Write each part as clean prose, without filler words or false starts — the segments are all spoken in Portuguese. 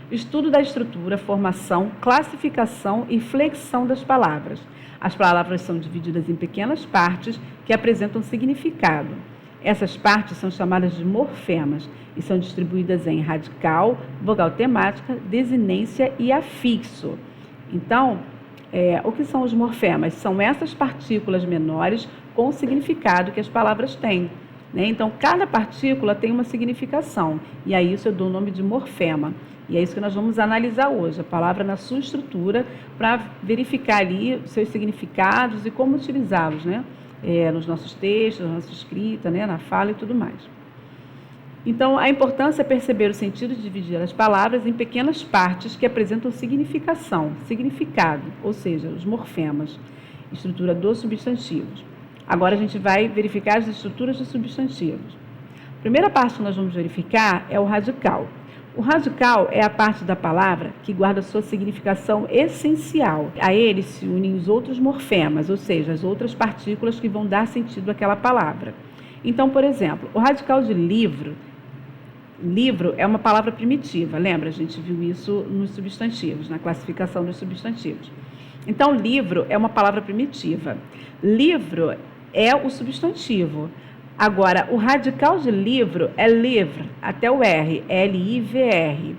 Estudo da estrutura, formação, classificação e flexão das palavras. As palavras são divididas em pequenas partes que apresentam significado. Essas partes são chamadas de morfemas e são distribuídas em radical, vogal temática, desinência e afixo. Então, o que são os morfemas? São essas partículas menores com o significado que as palavras têm, né? Então, cada partícula tem uma significação, e a isso eu dou o nome de morfema. E é isso que nós vamos analisar hoje, a palavra na sua estrutura, para verificar ali seus significados e como utilizá-los, né? Nos nossos textos, na nossa escrita, né? Na fala e tudo mais. Então, a importância é perceber o sentido de dividir as palavras em pequenas partes que apresentam significado, ou seja, os morfemas, estrutura dos substantivos. Agora a gente vai verificar as estruturas dos substantivos. A primeira parte que nós vamos verificar é o radical. O radical é a parte da palavra que guarda sua significação essencial. A ele se unem os outros morfemas, ou seja, as outras partículas que vão dar sentido àquela palavra. Então, por exemplo, o radical de livro é uma palavra primitiva, lembra? A gente viu isso nos substantivos, na classificação dos substantivos. Então, livro é uma palavra primitiva. Livro é o substantivo. Agora, o radical de livro é livre, até o R, L-I-V-R.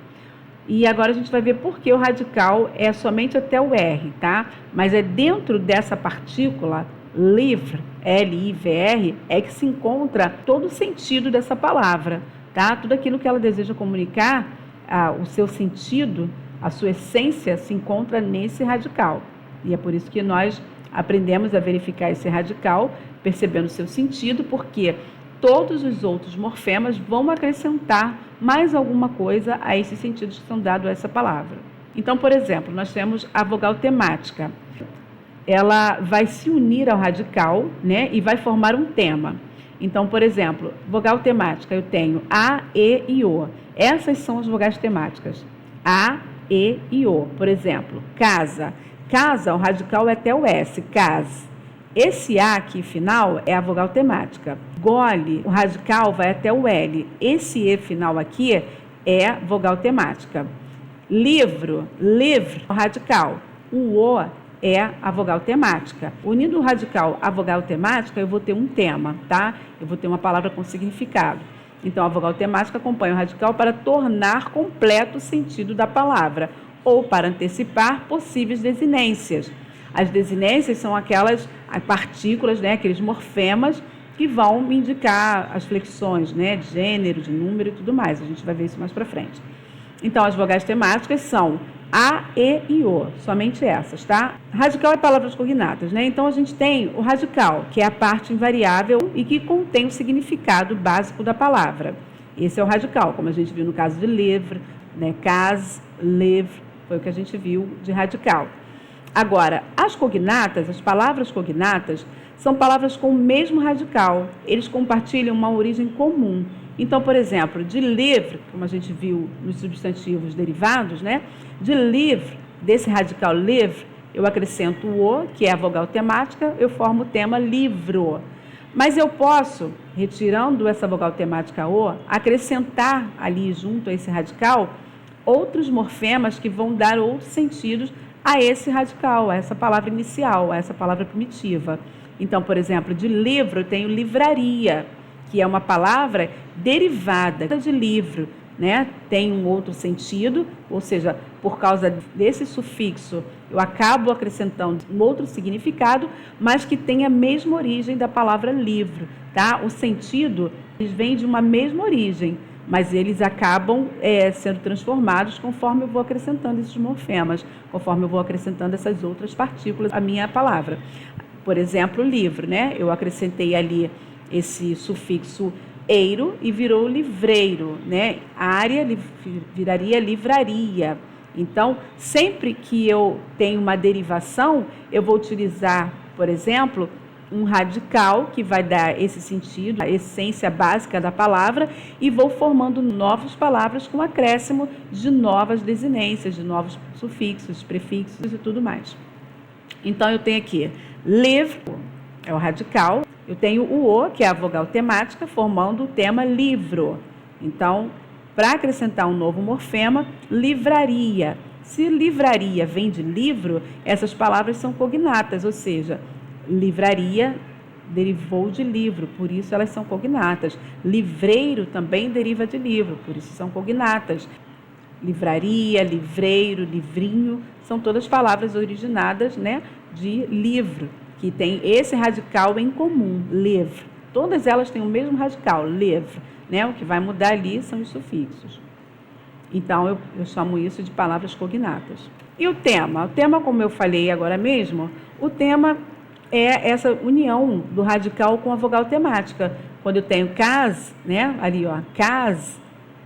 E agora a gente vai ver por que o radical é somente até o R, tá? Mas é dentro dessa partícula, livre, L-I-V-R, é que se encontra todo o sentido dessa palavra, tá? Tudo aquilo que ela deseja comunicar, o seu sentido, a sua essência se encontra nesse radical. E é por isso que nós aprendemos a verificar esse radical, percebendo o seu sentido, porque todos os outros morfemas vão acrescentar mais alguma coisa a esses sentidos que são dados a essa palavra. Então, por exemplo, nós temos a vogal temática. Ela vai se unir ao radical, né, e vai formar um tema. Então, por exemplo, vogal temática, eu tenho A, E e O. Essas são as vogais temáticas. A, E e O. Por exemplo, casa. Casa, o radical é até o S, cas. Esse A aqui final é a vogal temática. Gole, o radical vai até o L. Esse E final aqui é vogal temática. Livro, livre, o radical. O O é a vogal temática. Unindo o radical à vogal temática, eu vou ter um tema, tá? Eu vou ter uma palavra com significado. Então, a vogal temática acompanha o radical para tornar completo o sentido da palavra ou para antecipar possíveis desinências. As desinências são aquelas partículas, né, aqueles morfemas que vão me indicar as flexões, né, de gênero, de número e tudo mais. A gente vai ver isso mais para frente. Então, as vogais temáticas são A, E e O, somente essas, tá? Radical é palavras cognatas, né? Então, a gente tem o radical, que é a parte invariável e que contém o significado básico da palavra. Esse é o radical, como a gente viu no caso de livre, né? Cas, livre, foi o que a gente viu de radical. Agora, as cognatas, as palavras cognatas, são palavras com o mesmo radical. Eles compartilham uma origem comum. Então, por exemplo, de livre, como a gente viu nos substantivos derivados, né? De livre, desse radical livre, eu acrescento o, que é a vogal temática, eu formo o tema livro. Mas eu posso, retirando essa vogal temática o, acrescentar ali junto a esse radical outros morfemas que vão dar outros sentidos a esse radical, a essa palavra inicial, a essa palavra primitiva. Então, por exemplo, de livro eu tenho livraria, que é uma palavra derivada de livro, né? Tem um outro sentido, ou seja, por causa desse sufixo, eu acabo acrescentando um outro significado, mas que tem a mesma origem da palavra livro, tá? O sentido, eles vêm de uma mesma origem, mas eles acabam sendo transformados conforme eu vou acrescentando esses morfemas, conforme eu vou acrescentando essas outras partículas à minha palavra. Por exemplo, livro, né? Eu acrescentei ali esse sufixo eiro e virou livreiro, né? Área viraria livraria. Então, sempre que eu tenho uma derivação, eu vou utilizar, por exemplo, um radical que vai dar esse sentido, a essência básica da palavra, e vou formando novas palavras com acréscimo de novas desinências, de novos sufixos, prefixos e tudo mais. Então, eu tenho aqui livro, é o radical. Eu tenho o O, que é a vogal temática, formando o tema livro. Então, para acrescentar um novo morfema, livraria. Se livraria vem de livro, essas palavras são cognatas, ou seja, livraria derivou de livro, por isso elas são cognatas. Livreiro também deriva de livro, por isso são cognatas. Livraria, livreiro, livrinho, são todas palavras originadas, né, de livro, que tem esse radical em comum, livre. Todas elas têm o mesmo radical, livre, né? O que vai mudar ali são os sufixos. Então, eu chamo isso de palavras cognatas. E o tema? O tema, como eu falei agora mesmo, o tema é essa união do radical com a vogal temática. Quando eu tenho cas, né? Ali, ó, cas,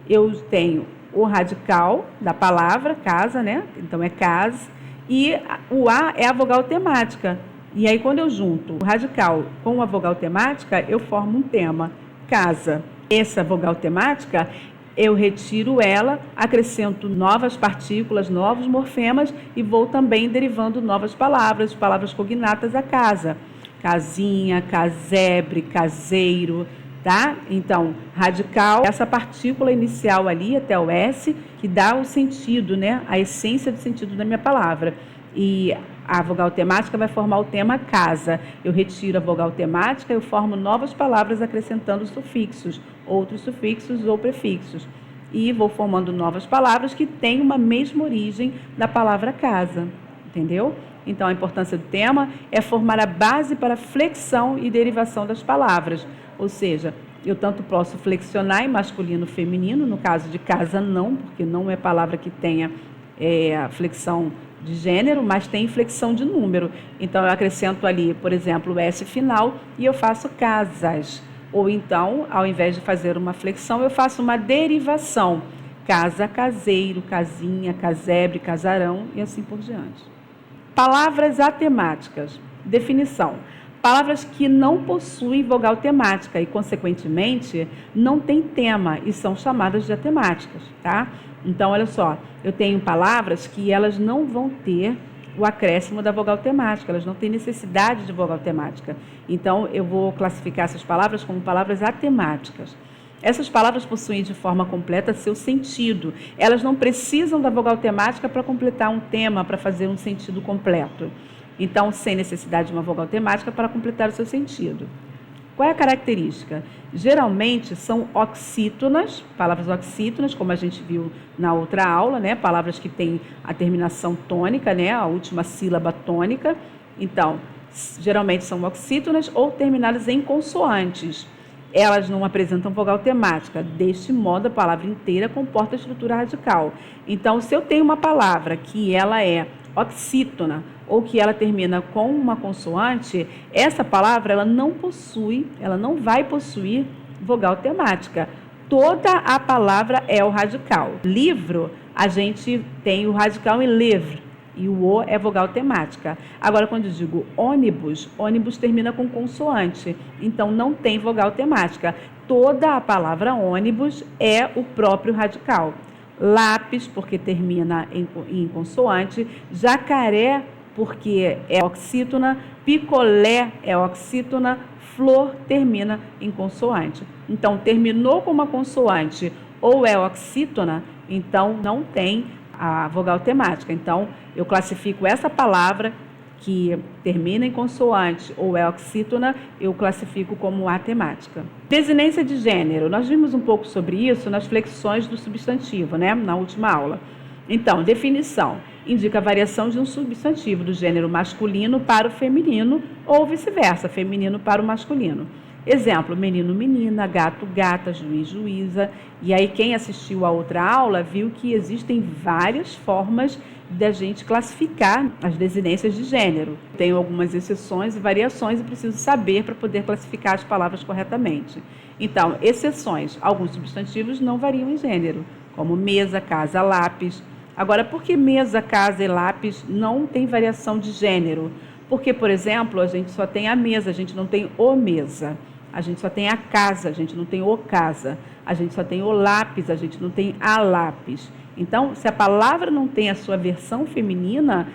eu tenho o radical da palavra, casa, né? Então, é cas. E o A é a vogal temática. E aí, quando eu junto o radical com a vogal temática, eu formo um tema, casa. Essa vogal temática, eu retiro ela, acrescento novas partículas, novos morfemas e vou também derivando novas palavras cognatas a casa. Casinha, casebre, caseiro, tá? Então, radical, essa partícula inicial ali até o S, que dá o sentido, né? A essência do sentido da minha palavra. E a vogal temática vai formar o tema casa. Eu retiro a vogal temática, eu formo novas palavras acrescentando sufixos, outros sufixos ou prefixos. E vou formando novas palavras que têm uma mesma origem da palavra casa. Entendeu? Então, a importância do tema é formar a base para flexão e derivação das palavras. Ou seja, eu tanto posso flexionar em masculino e feminino, no caso de casa não, porque não é palavra que tenha flexão de gênero, mas tem flexão de número. Então, eu acrescento ali, por exemplo, o S final e eu faço casas. Ou então, ao invés de fazer uma flexão, eu faço uma derivação. Casa, caseiro, casinha, casebre, casarão e assim por diante. Palavras atemáticas. Definição. Palavras que não possuem vogal temática e, consequentemente, não têm tema e são chamadas de atemáticas, tá? Então, olha só, eu tenho palavras que elas não vão ter o acréscimo da vogal temática, elas não têm necessidade de vogal temática. Então, eu vou classificar essas palavras como palavras atemáticas. Essas palavras possuem de forma completa seu sentido. Elas não precisam da vogal temática para completar um tema, para fazer um sentido completo. Então, sem necessidade de uma vogal temática para completar o seu sentido. Qual é a característica? Geralmente são oxítonas, palavras oxítonas, como a gente viu na outra aula, né? Palavras que têm a terminação tônica, né? A última sílaba tônica. Então, geralmente são oxítonas ou terminadas em consoantes. Elas não apresentam vogal temática. Deste modo, a palavra inteira comporta a estrutura radical. Então, se eu tenho uma palavra que ela é oxítona ou que ela termina com uma consoante, essa palavra ela não vai possuir vogal temática. Toda a palavra é o radical. Livro, a gente tem o radical em livre e o O é vogal temática. Agora, quando eu digo ônibus, ônibus termina com consoante, então não tem vogal temática. Toda a palavra ônibus é o próprio radical. Lápis, porque termina em consoante, jacaré, porque é oxítona, picolé é oxítona, flor termina em consoante. Então, terminou com uma consoante ou é oxítona, então não tem a vogal temática. Então, eu classifico essa palavra que termina em consoante ou é oxítona, eu classifico como atemática. Desinência de gênero. Nós vimos um pouco sobre isso nas flexões do substantivo, né? Na última aula. Então, definição. Indica a variação de um substantivo do gênero masculino para o feminino ou vice-versa, feminino para o masculino. Exemplo, menino, menina, gato, gata, juiz, juíza. E aí quem assistiu a outra aula viu que existem várias formas da gente classificar as desinências de gênero. Tenho algumas exceções e variações e preciso saber para poder classificar as palavras corretamente. Então, exceções. Alguns substantivos não variam em gênero, como mesa, casa, lápis. Agora, por que mesa, casa e lápis não tem variação de gênero? Porque, por exemplo, a gente só tem a mesa, a gente não tem o mesa. A gente só tem a casa, a gente não tem o casa. A gente só tem o lápis, a gente não tem a lápis. Então, se a palavra não tem a sua versão feminina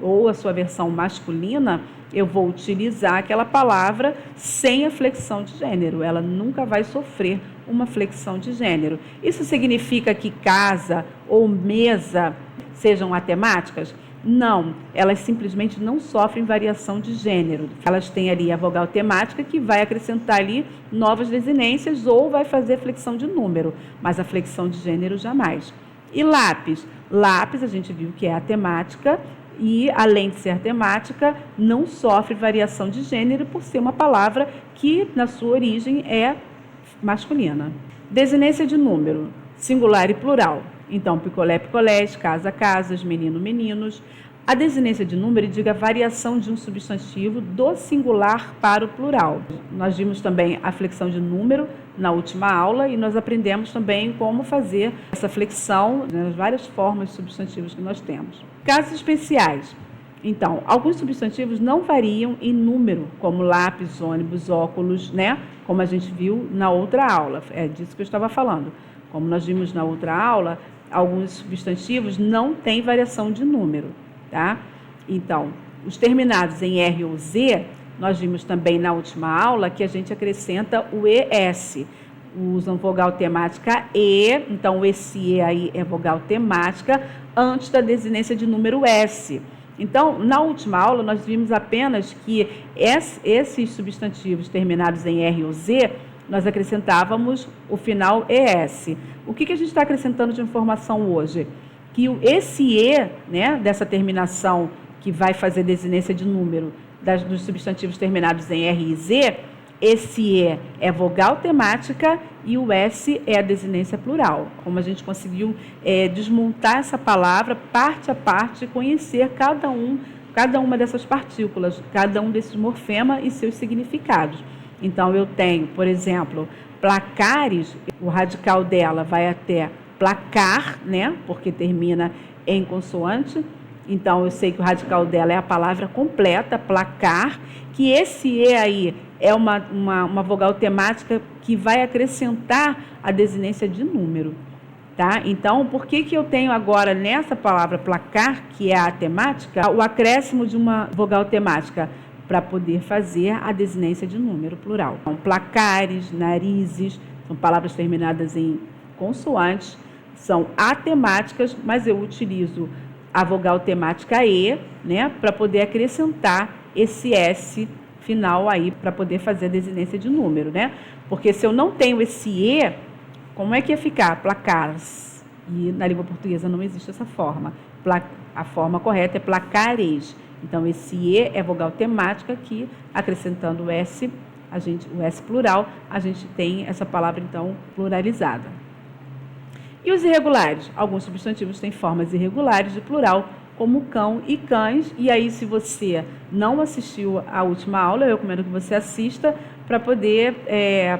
ou a sua versão masculina, eu vou utilizar aquela palavra sem a flexão de gênero. Ela nunca vai sofrer uma flexão de gênero. Isso significa que casa ou mesa sejam atemáticas? Não, elas simplesmente não sofrem variação de gênero. Elas têm ali a vogal temática que vai acrescentar ali novas desinências ou vai fazer flexão de número, mas a flexão de gênero jamais. E lápis? Lápis a gente viu que é atemática e, além de ser temática, não sofre variação de gênero por ser uma palavra que, na sua origem, é masculina. Desinência de número, singular e plural. Então, picolé, picolés, casa, casas, menino, meninos. A desinência de número indica a variação de um substantivo do singular para o plural. Nós vimos também a flexão de número na última aula e nós aprendemos também como fazer essa flexão nas várias formas de substantivos que nós temos. Casos especiais. Então, alguns substantivos não variam em número, como lápis, ônibus, óculos, né? Como a gente viu na outra aula. É disso que eu estava falando. Como nós vimos na outra aula, alguns substantivos não têm variação de número, tá? Então, os terminados em R ou Z, nós vimos também na última aula que a gente acrescenta o ES. Usam vogal temática E, então esse E aí é vogal temática antes da desinência de número S. Então, na última aula, nós vimos apenas que esses substantivos terminados em R ou Z, nós acrescentávamos o final ES. O que a gente está acrescentando de informação hoje? Que esse E, né, dessa terminação que vai fazer desinência de número dos substantivos terminados em R e Z, esse E é vogal temática e o S é a desinência plural. Como a gente conseguiu desmontar essa palavra parte a parte e conhecer cada uma dessas partículas, cada um desses morfemas e seus significados. Então, eu tenho, por exemplo, placares, o radical dela vai até placar, né? Porque termina em consoante. Então, eu sei que o radical dela é a palavra completa, placar, que esse E aí é uma vogal temática que vai acrescentar a desinência de número, tá? Então, por que eu tenho agora nessa palavra placar, que é a temática, o acréscimo de uma vogal temática? Para poder fazer a desinência de número plural. Então, placares, narizes, são palavras terminadas em consoantes, são atemáticas, mas eu utilizo a vogal temática E, né, para poder acrescentar esse S final aí, para poder fazer a desinência de número, né? Porque se eu não tenho esse E, como é que ia ficar? Placares. E na língua portuguesa não existe essa forma. A forma correta é placares. Então, esse E é vogal temática que, acrescentando o S plural, a gente tem essa palavra, então, pluralizada. E os irregulares? Alguns substantivos têm formas irregulares de plural, como cão e cães. E aí, se você não assistiu à última aula, eu recomendo que você assista para poder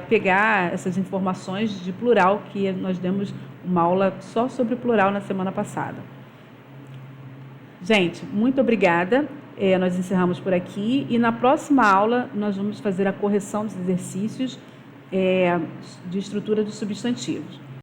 pegar essas informações de plural, que nós demos uma aula só sobre plural na semana passada. Gente, muito obrigada. Nós encerramos por aqui e na próxima aula nós vamos fazer a correção dos exercícios de estrutura dos substantivos.